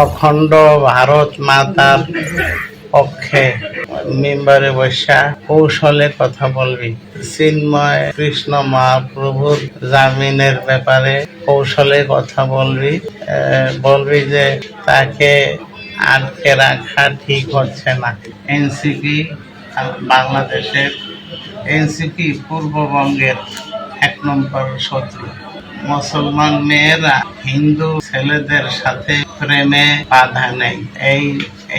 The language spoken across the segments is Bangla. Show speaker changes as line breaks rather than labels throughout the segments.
অখণ্ড ভারত মাতার পক্ষে মেম্বারে বসা কৌশলে কথা বলবি। চিন্ময় কৃষ্ণ মহাপ্রভুর জামিনের ব্যাপারে কৌশলে কথা বলবি। বলবি যে তাকে আটকে রাখা ঠিক হচ্ছে না। এনসিপি বাংলাদেশের, এনসিপি পূর্ববঙ্গের 1 নম্বর শত্রু। মুসলমান মেয়েরা হিন্দু ছেলেদের সাথে প্রেমে বাধা নেই,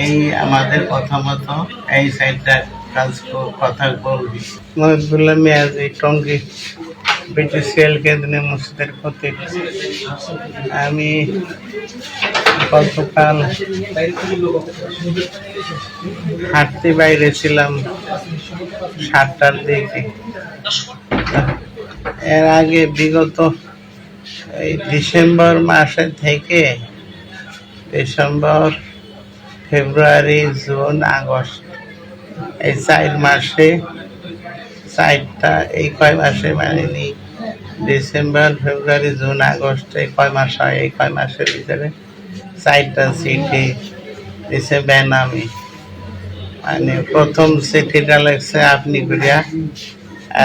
এই আমাদের কথা মতো এই সাইডটা কথা বলবি। মহিবুল্লাহ মিয়াজি, টঙ্গী, বিটিসিএল কেন্দ্রীয় মসজিদের খতিব। আমি গতকাল হাঁটতে বাইরে ছিলাম 7টার দিকে। এর আগে বিগত এই ডিসেম্বর মাসে থেকে ডিসেম্বর, ফেব্রুয়ারি, জুন, আগস্ট, এই 4 মাসে, 4টা, এই কয় মাসে মানেনি, ডিসেম্বর, ফেব্রুয়ারি, জুন, আগস্ট, এই কয় মাস হয়, এই কয় মাসের ভিতরে 4টা চিঠি দিছে বেনামি। মানে প্রথম চিঠিটা লেখছে আপনি করিয়া,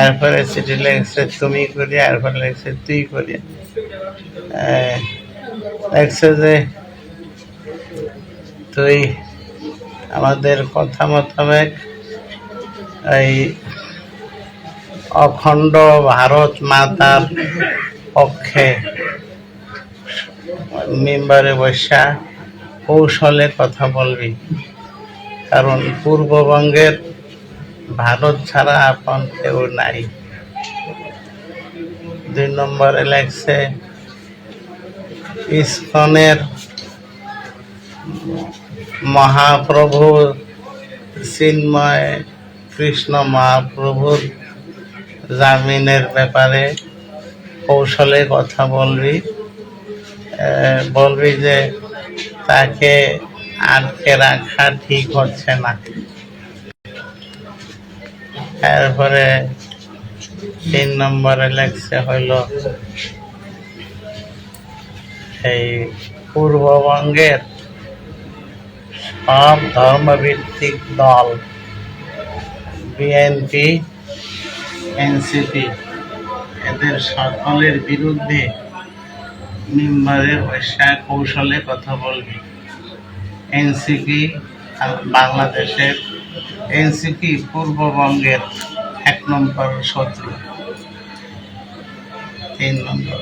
এরপরে চিঠি লেখছে তুমি করিয়া, এরপরে লেখছে তুই করিয়া। লেখছে যে তুই আমাদের কথা মোতাবেক এই অখণ্ড ভারত মাতার পক্ষে মেম্বারে বসা কৌশলে কথা বলবি, কারণ পূর্ববঙ্গের ভারত ছাড়া আপন কেউ নাই। 2 নম্বরে লেখছে ইসকনের মহাপ্রভু চিন্ময় কৃষ্ণ মহাপ্রভুর জামিনের ব্যাপারে কৌশলে কথা বলবি। বলবি যে তাকে আটকে রাখা ঠিক হচ্ছে না। এরপরে 3 নম্বরে লেখছে হইল এই পূর্ববঙ্গের সব ধর্মভিত্তিক দল, বিএনপি, এনসিপি, এদের সকলের বিরুদ্ধে মেম্বারের বসা কৌশলে কথা বলবি। এনসিপি বাংলাদেশের, এনসিপি পূর্ববঙ্গের 1 নম্বর শত্রু। 3 নম্বর।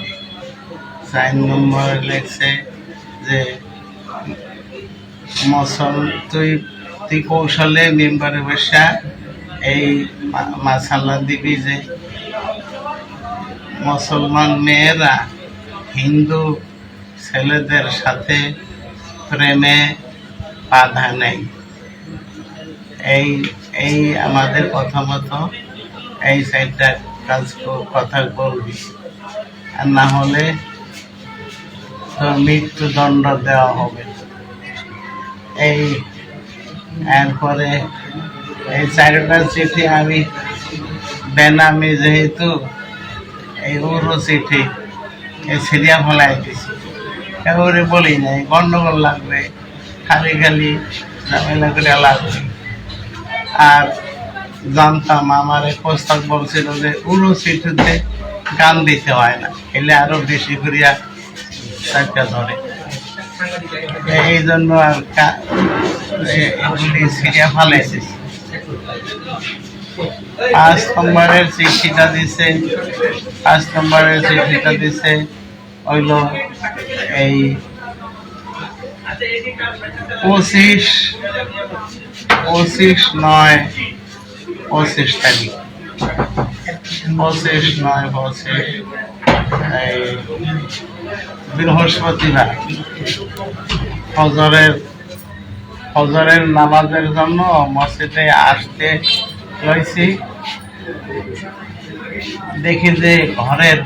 4 নম্বরে লেখছে যে তুই কৌশলে মেম্বারে বসা এই মাসাল্লা দিবি যে মুসলমান মেয়েরা হিন্দু ছেলেদের সাথে প্রেমে বাধা নেই, এই আমাদের কথা মতো এই সাইডটা কথা বলবি, আর না হলে তোর মৃত্যুদণ্ড দেওয়া হবে। এরপরে এই 4টা চিঠি আমি বেনামি, যেহেতু এই উরু চিঠি এই সিরিয়া ফেলাই দিছি, এবারে বলি নাই গন্ডগোল লাগবে, খালি ঝামেলা করে লাগবে। আর জানতাম আমার এক প্রস্তাব বলছিল যে উরু চিঠিতে গান দিতে হয় না, এলে আরো বেশি করিয়া চারটা ধরে। এই জন্য আর এগুলি সিরিয়া ফালাইছি। 5 নম্বরের চিঠিটা দিছে, 5 নম্বরের চিঠিটা দিছে হইল এই 25/9/25 তারিখ, 25/9/25 এই বৃহস্পতিবার ফজরের নামাজের জন্য মসজিদে আসতে রয়েছি। দেখি যে ঘরের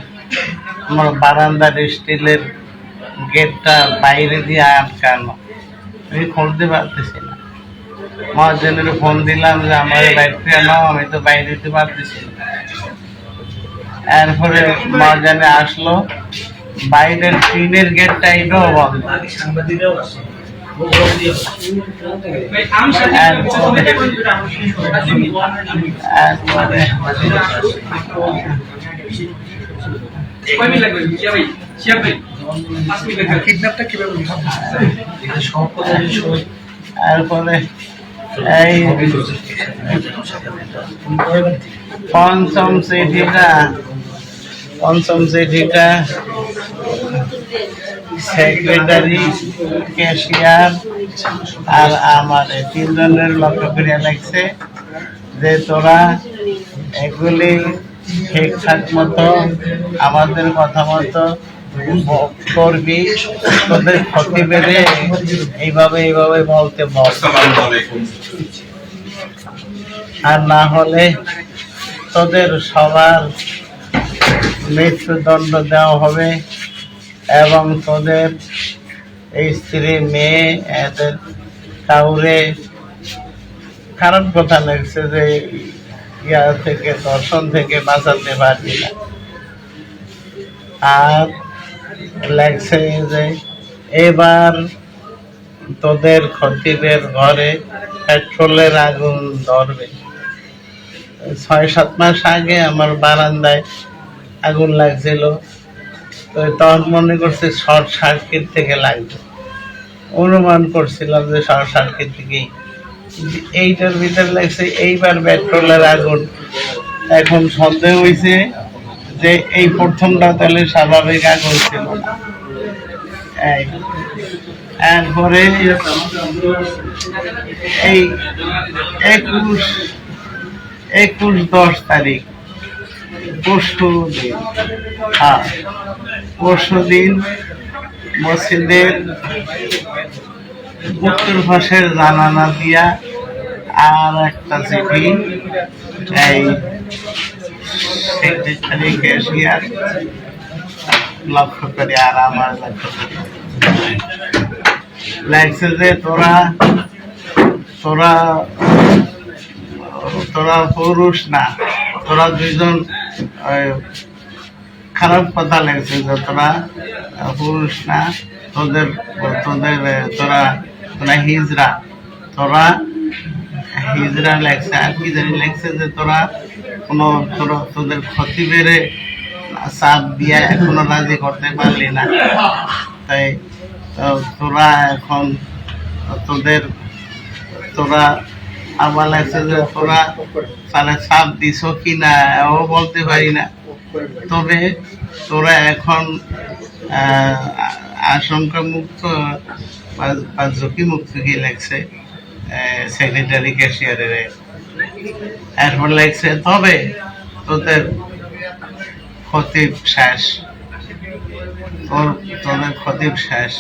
আমার বারান্দার স্টিলের গেটটা বাইরে দিয়ে আটকানো, আমি খুলতে পারতেছি না। মহাজনের ফোন দিলাম যে আমার বাইরে নাও, আমি তো বাইরে দিতে পারতেছি না। এরপরে মহাজনে আসলো, বাইরের টিনের গেটটা এটাও বন্ধ। তারপরে এই পঞ্চম চিঠিটা সেক্রেটারি, ক্যাশিয়ার আর আমার তিনজনের লক্ষ্য করিয়া লাগছে যে তোরা এগুলি ঠিকঠাক মতো আমাদের কথা মতো করবি, তোদের ক্ষতি বেড়ে এইভাবে বলতে বল, আর না হলে তোদের সবার মৃত্যুদণ্ড দেওয়া হবে এবং তোদের এই স্ত্রী, মেয়ে, এদের কাউরে খারাপ কথা লাগছে যে ইয়া থেকে, দর্শন থেকে বাঁচাতে পারবি না। আর লাগছে যে এবার তোদের খতিবের ঘরে পেট্রোলের আগুন ধরবে। 6-7 মাস আগে আমার বারান্দায় আগুন লাগছিল, তো তখন মনে করছে শর্ট সার্কিট থেকে লাগবে, অনুমান করছিলাম যে শর্ট সার্কিট থেকেই। এইটার ভিতরে লাগছে এইবার পেট্রোলের আগুন। এখন সন্দেহ হয়েছে যে এই প্রথমটা তাহলে স্বাভাবিক আগুন ছিল না। এরপরে এই 21-10 তারিখ পরশু দিন মসজিদের উত্তর পাশের জানালা দিয়া আর একটা চিঠি এই সেক্রেটারি, ক্যাশিয়ার লক্ষ্য করে আর আমার লক্ষ্য করে লাগছে যে তোরা পুরুষ না, তোরা দুইজন খারাপ কথা লাগছে যে তোরা পুরুষ না, তোরা হিজরা লাগছে। আর কি জানি লাগছে যে তোদের ক্ষতি বেড়ে চাপ দিয়ে এখনো রাজি করতে পারলি না, তাই তোরা এখন তোরা আমার লাগছে যে তোরা তাহলে চাপ দিছ কিনা ও বলতে পারি না, তবে তোরা এখন আশঙ্কা মুক্ত বা ঝুঁকি মুক্ত কি লাগছে সেক্রেটারি, ক্যাশিয়ারের। এরপর লাগছে তবে তোদের খতিব শেষ, তোদের খতিব শেষ।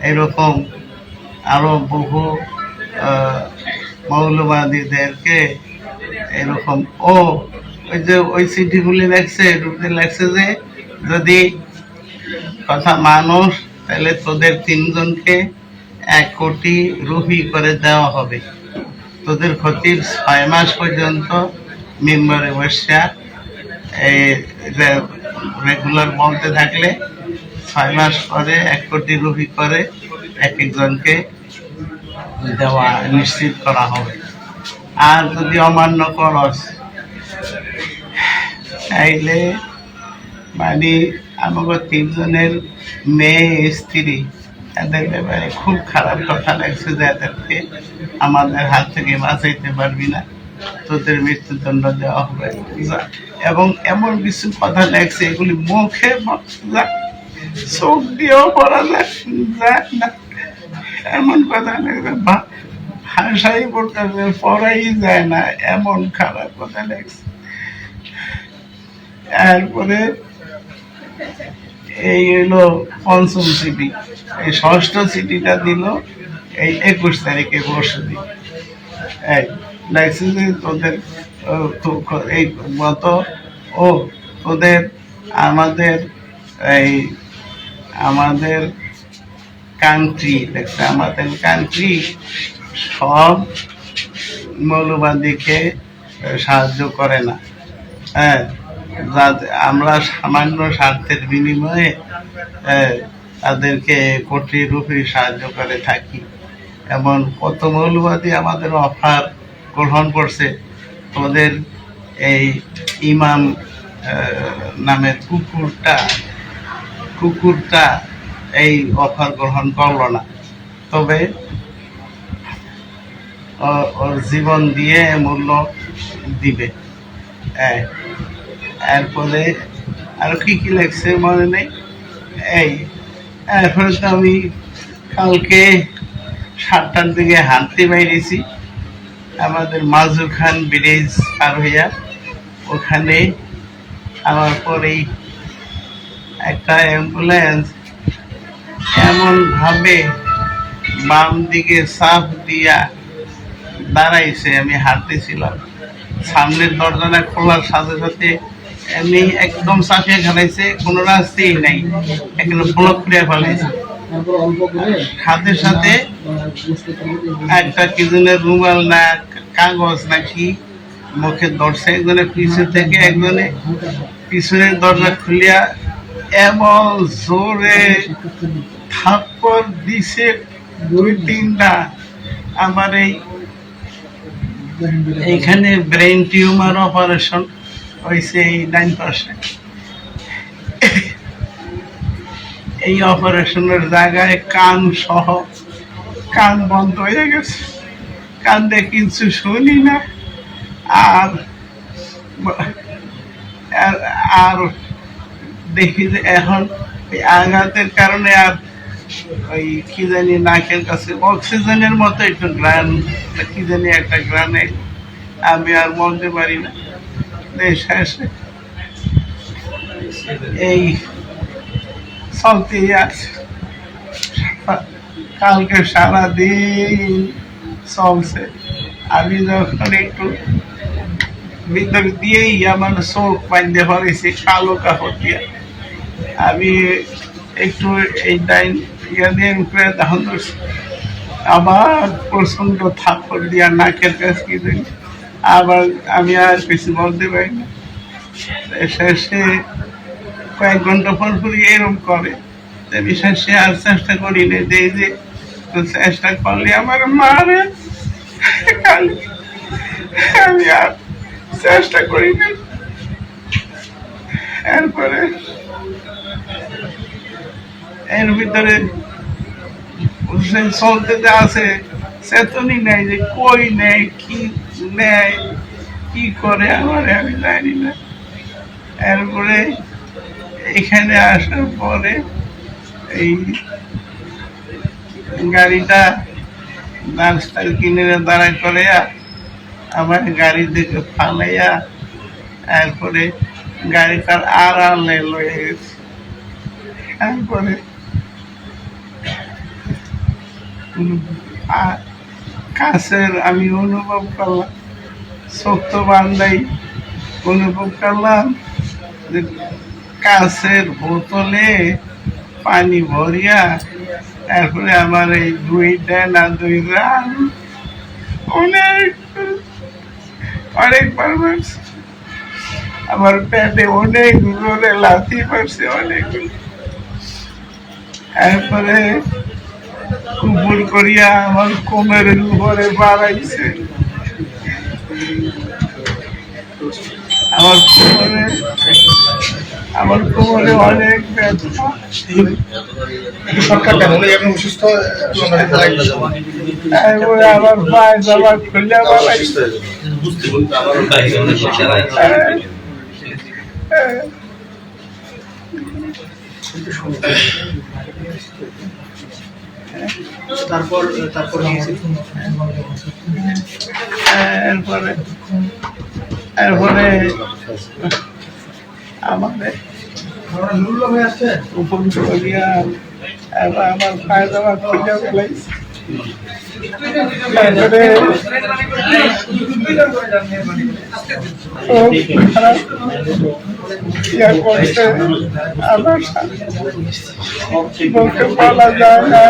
এরকম আরো বহু মৌলবাদীদেরকে এরকম ওই চিঠিগুলি লাগছে যে যদি কথা মানুষ তাহলে তোদের 3 জনকে 1 কোটি রুপি করে দেওয়া হবে। তোদের খতিব 6 মাস পর্যন্ত মেম্বারে বসা রেগুলার বলতে থাকলে 6 মাস পরে 1 কোটি রুপি করে এক একজনকে দেওয়া নিশ্চিত করা হবে। আর যদি অমান্য করস তাইলে মানে আমাকে 3 জনের মেয়ে, স্ত্রী, এদের ব্যাপারে খুব খারাপ কথা লাগছে যে এদেরকে আমাদের হাত থেকে বাঁচাইতে পারবি না, তোদের মৃত্যুদণ্ড দেওয়া হবে। এবং এমন কিছু কথা লাগছে এগুলি মুখে চোখ দিয়েও পড়া যায় না, এমন কথা লাগছে ভাষাই পড়াই যায় না, এমন খারাপ কথা লাগছে। এরপরে এই হলো পঞ্চম চিঠি। এই 6ষ্ঠ চিঠিটা দিল এই 21 তারিখে পরশু দিন। লাগছে যে তোদের এই মতো তোদের আমাদের কান্ট্রি দেখছে, আমাদের কান্ট্রি সব মৌলবাদীকে সাহায্য করে না। আমরা সামান্য স্বার্থের বিনিময়ে তাদেরকে কোটি রুপি সাহায্য করে থাকি। এমন কত মৌলবাদী আমাদের অফার গ্রহণ করছে। ওদের এই ইমাম নামের কুকুরটা এই অফার গ্রহণ করলো না, তবে ওর জীবন দিয়ে মূল্য দিবে। এরপরে আর কি কি লেগছে মনে নেই। এরপরে তো আমি কালকে 7টার দিকে হাঁটতে বেরিয়েছি আমাদের মাজু খান ব্রিজ পার হইয়া। ওখানে আমার পরেই একটা অ্যাম্বুলেন্স এমনভাবে বাম দিকে চাপ দিয়া দাঁড়াইছে, আমি হাঁটতেছিলাম, সামনের দরজাটা খোলার সাথে সাথে এমনি একদম চাপিয়ে খেলাইছে, কোনো রাস্তাই নাই, একদম ব্লক করে ফেলাইছে। সাথে সাথে একটা কি জনের রুমাল না কাগজ নাকি মুখে ধরছে, একজনের পিছু থেকে একজনে পিছনের দরজা খুলিয়া এমন জোরে থাপ্পড় দিছে 2-3টা। আমার এইখানে ব্রেন টিউমার অপারেশন হয়েছে এই 9%। এই অপারেশনের জায়গায় কান সহ কান বন্ধ হয়ে গেছে, কান দিয়ে কিছু শুনি না। আর আর দেখি যে এখন এই আঘাতের কারণে আর ওই কি জানি নাকের কাছে অক্সিজেনের মতো একটু গ্রান কি জানি একটা গ্রানে আমি আর বলতে পারি না। শেষে এই চলতেই আছে, কালকে সারাদিন চলছে। আমি যখন একটু ভিতর দিয়েই আমার চোখ বাঁধতে পারেছি কালো কাপড় দিয়ে, আমি একটু এই ডাইন ইয়া দিয়ে উপরে ধান ধরছি, আবার প্রচন্ড থাপ্পড় দিয়া নাকের কাছে কি জানি, আবার আমি আর কিছু বলতে পারি না। শেষে কয়েক ঘন্টা পর পরই এরকম করে, আমি শেষে আর চেষ্টা করি না, এই যে চেষ্টা করলে আমার মারে, আমি আর চেষ্টা করি না। এরপরে এর ভিতরে চলতে আছে চেতনই নেই যে কই নেই কি নেয় কি করে আমার আমি জানি না। এরপরে এখানে আসার পরে এই গাড়িটা রাস্তার কিনারে দাঁড়া করে আমার গাড়ি থেকে ফালাইয়া এরপরে গাড়িটার আড়ালে লয়ে গেছে। তারপরে কাছের আমি অনুভব করলাম, শক্ত বান্ধাই অনুভব করলাম যে কাছের বোতলে পানি ভরিয়া তারপরে আমার এই 2টা না 2 রান অনেকবার মারছে, আমার পেটে অনেক জোরে লাথি মারছে অনেকগুলো। তারপরে কুপুর করিয়া আমার কোমরের উপরে বাড়াইছে, আমার কোমরে অনেক ব্যথা। তারপরে আমার পায়ে জামা খুলে বাড়াইছে। এরপরে আমাদের উপর করিয়া আমার পায়ে জামা খুলে ফেলাইছে। বলা যায় না।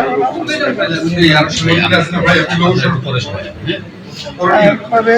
তারপরে